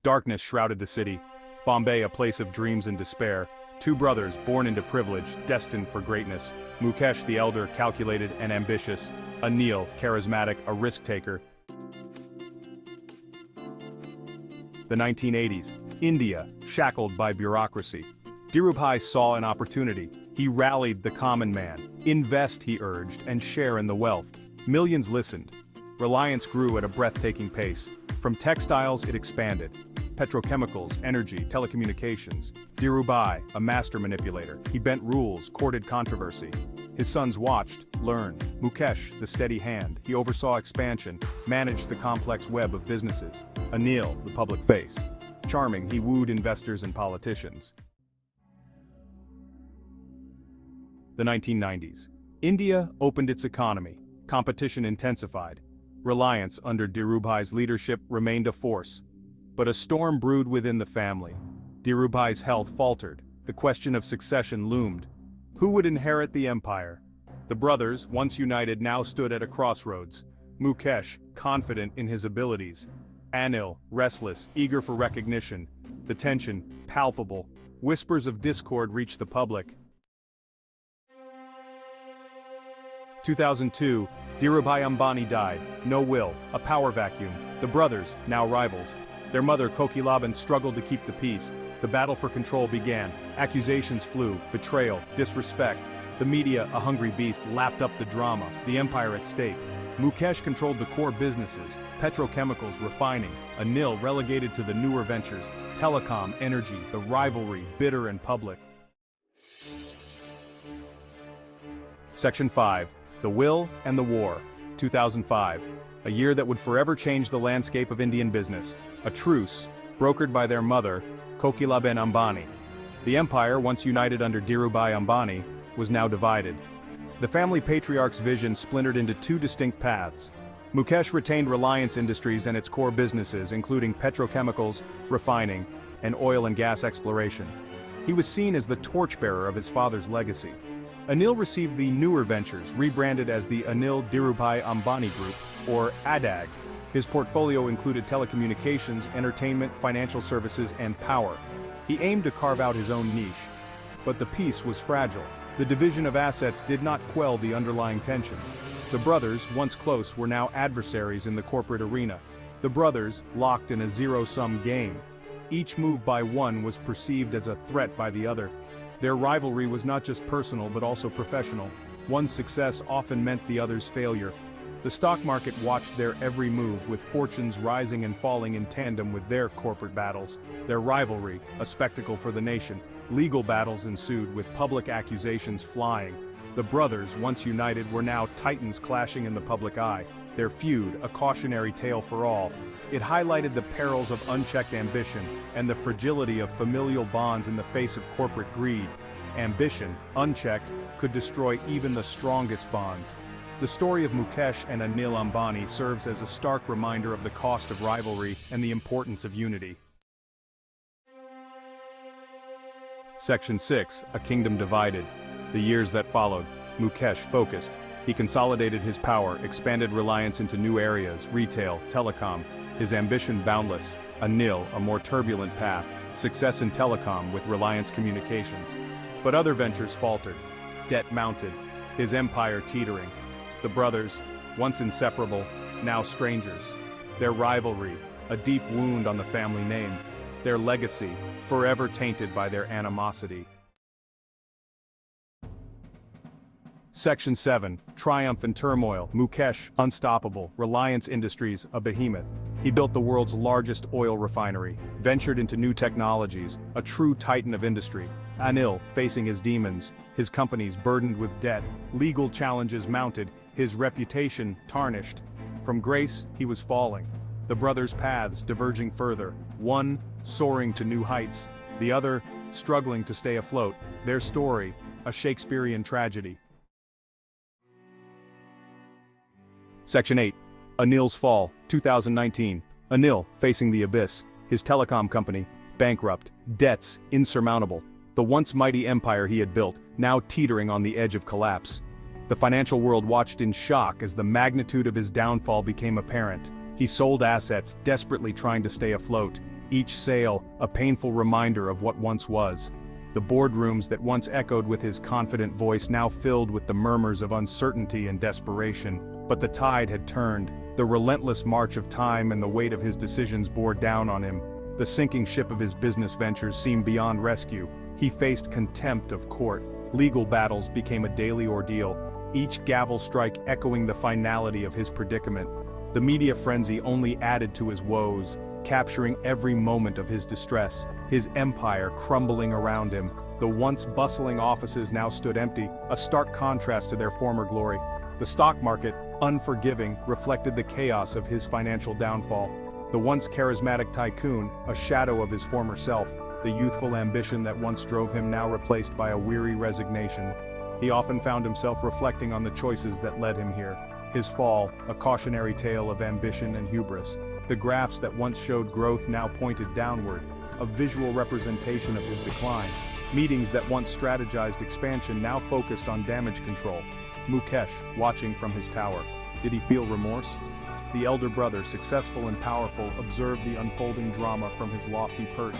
Darkness shrouded the city. Bombay, a place of dreams and despair. Two brothers, born into privilege, destined for greatness. Mukesh, the elder, calculated and ambitious. Anil, charismatic, a risk-taker. The 1980s. India, shackled by bureaucracy. Dhirubhai saw an opportunity. He rallied the common man. Invest, he urged, and share in the wealth. Millions listened. Reliance grew at a breathtaking pace. From textiles, it expanded. Petrochemicals, energy, telecommunications. Dhirubhai, a master manipulator. He bent rules, courted controversy. His sons watched, learned. Mukesh, the steady hand. He oversaw expansion, managed the complex web of businesses. Anil, the public face. Charming, he wooed investors and politicians. The 1990s. India opened its economy. Competition intensified. Reliance, under Dhirubhai's leadership, remained a force. But a storm brewed within the family. Dhirubhai's health faltered. The question of succession loomed. Who would inherit the empire? The brothers, once united, now stood at a crossroads. Mukesh, confident in his abilities. Anil, restless, eager for recognition. The tension, palpable. Whispers of discord reached the public. 2002, Dhirubhai Ambani died. No will, a power vacuum. The brothers, now rivals. Their mother, Kokilaban, struggled to keep the peace. The battle for control began. Accusations flew, betrayal, disrespect. The media, a hungry beast, lapped up the drama, the empire at stake. Mukesh controlled the core businesses, petrochemicals, refining. Anil relegated to the newer ventures, telecom, energy, the rivalry, bitter and public. Section 5. The Will and the War. 2005. A year that would forever change the landscape of Indian business. A truce, brokered by their mother, Kokilaban Ambani. The empire, once united under Dhirubhai Ambani, was now divided. The family patriarch's vision splintered into two distinct paths. Mukesh retained Reliance Industries and its core businesses, including petrochemicals, refining, and oil and gas exploration. He was seen as the torchbearer of his father's legacy. Anil received the newer ventures, rebranded as the Anil Dhirubhai Ambani Group, or ADAG. His portfolio included telecommunications, entertainment, financial services, and power. He aimed to carve out his own niche. But the peace was fragile. The division of assets did not quell the underlying tensions. The brothers, once close, were now adversaries in the corporate arena. The brothers, locked in a zero-sum game. Each move by one was perceived as a threat by the other. Their rivalry was not just personal but also professional. One's success often meant the other's failure. The stock market watched their every move, with fortunes rising and falling in tandem with their corporate battles. Their rivalry, a spectacle for the nation. Legal battles ensued, with public accusations flying. The brothers, once united, were now titans clashing in the public eye. Their feud, a cautionary tale for all. It highlighted the perils of unchecked ambition and the fragility of familial bonds in the face of corporate greed. Ambition, unchecked, could destroy even the strongest bonds. The story of Mukesh and Anil Ambani serves as a stark reminder of the cost of rivalry and the importance of unity. Section 6. A Kingdom Divided. The years that followed, Mukesh focused. He consolidated his power, expanded Reliance into new areas, retail, telecom. His ambition boundless. Anil, a more turbulent path. Success in telecom with Reliance Communications. But other ventures faltered. Debt mounted. His empire teetering. The brothers, once inseparable, now strangers. Their rivalry, a deep wound on the family name. Their legacy, forever tainted by their animosity. Section 7. Triumph and Turmoil. Mukesh, unstoppable. Reliance Industries, a behemoth. He built the world's largest oil refinery, ventured into new technologies, a true titan of industry. Anil, facing his demons, his companies burdened with debt, legal challenges mounted, his reputation tarnished. From grace, he was falling. The brothers' paths diverging further, one soaring to new heights, the other struggling to stay afloat. Their story, a Shakespearean tragedy. Section 8. Anil's Fall, 2019. Anil, facing the abyss. His telecom company, bankrupt, debts insurmountable. The once mighty empire he had built, now teetering on the edge of collapse. The financial world watched in shock as the magnitude of his downfall became apparent. He sold assets, desperately trying to stay afloat. each sale a painful reminder of what once was. The boardrooms that once echoed with his confident voice now filled with the murmurs of uncertainty and desperation. But the tide had turned. The relentless march of time and the weight of his decisions bore down on him. The sinking ship of his business ventures seemed beyond rescue. He faced contempt of court. Legal battles became a daily ordeal, each gavel strike echoing the finality of his predicament. The media frenzy only added to his woes, capturing every moment of his distress, his empire crumbling around him. The once bustling offices now stood empty, a stark contrast to their former glory. The stock market, unforgiving, reflected the chaos of his financial downfall. The once charismatic tycoon, a shadow of his former self, the youthful ambition that once drove him now replaced by a weary resignation. He often found himself reflecting on the choices that led him here. His fall, a cautionary tale of ambition and hubris. The graphs that once showed growth now pointed downward, a visual representation of his decline. Meetings that once strategized expansion now focused on damage control. Mukesh, watching from his tower. Did he feel remorse? The elder brother, successful and powerful, observed the unfolding drama from his lofty perch.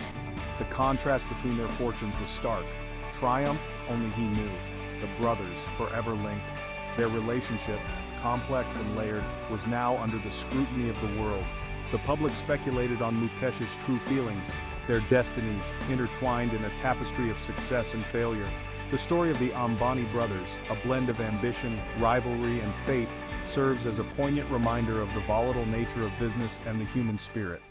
The contrast between their fortunes was stark. Triumph, only he knew. The brothers, forever linked. Their relationship, complex and layered, was now under the scrutiny of the world. The public speculated on Mukesh's true feelings, their destinies intertwined in a tapestry of success and failure. The story of the Ambani brothers, a blend of ambition, rivalry, and fate, serves as a poignant reminder of the volatile nature of business and the human spirit.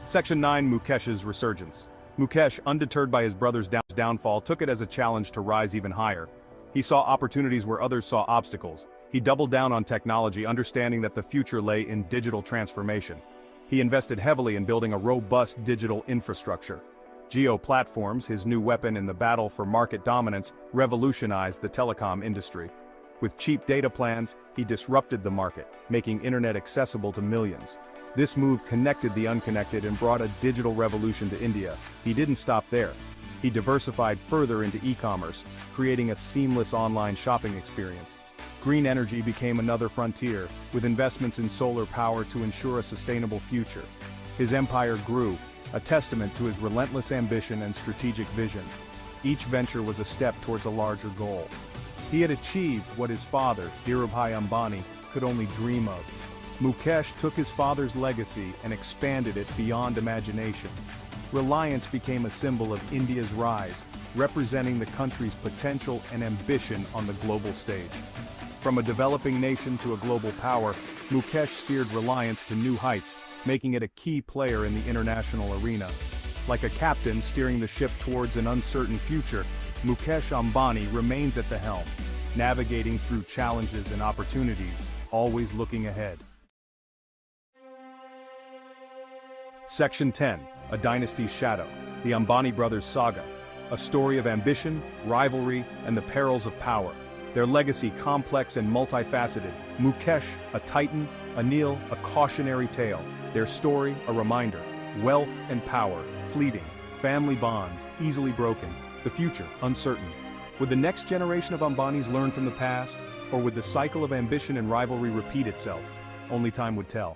Section 9. Mukesh's resurgence. Mukesh, undeterred by his brother's downfall, took it as a challenge to rise even higher. He saw opportunities where others saw obstacles. He doubled down on technology, understanding that the future lay in digital transformation. He invested heavily in building a robust digital infrastructure. Jio platforms, his new weapon in the battle for market dominance, revolutionized the telecom industry. With cheap data plans, he disrupted the market, making internet accessible to millions. This move connected the unconnected and brought a digital revolution to India. He didn't stop there. He diversified further into e-commerce, creating a seamless online shopping experience. Green energy became another frontier, with investments in solar power to ensure a sustainable future. His empire grew, a testament to his relentless ambition and strategic vision. Each venture was a step towards a larger goal. He had achieved what his father, Dhirubhai Ambani, could only dream of. Mukesh took his father's legacy and expanded it beyond imagination. Reliance became a symbol of India's rise, representing the country's potential and ambition on the global stage. From a developing nation to a global power, Mukesh steered Reliance to new heights, making it a key player in the international arena. Like a captain steering the ship towards an uncertain future, Mukesh Ambani remains at the helm, navigating through challenges and opportunities, always looking ahead. Section 10. A Dynasty's Shadow. The Ambani Brothers Saga. A story of ambition, rivalry, and the perils of power. Their legacy complex and multifaceted. Mukesh, a titan, Anil, a cautionary tale. Their story, a reminder. Wealth and power, fleeting. Family bonds, easily broken. The future, uncertain. Would the next generation of Ambanis learn from the past, or would the cycle of ambition and rivalry repeat itself? Only time would tell.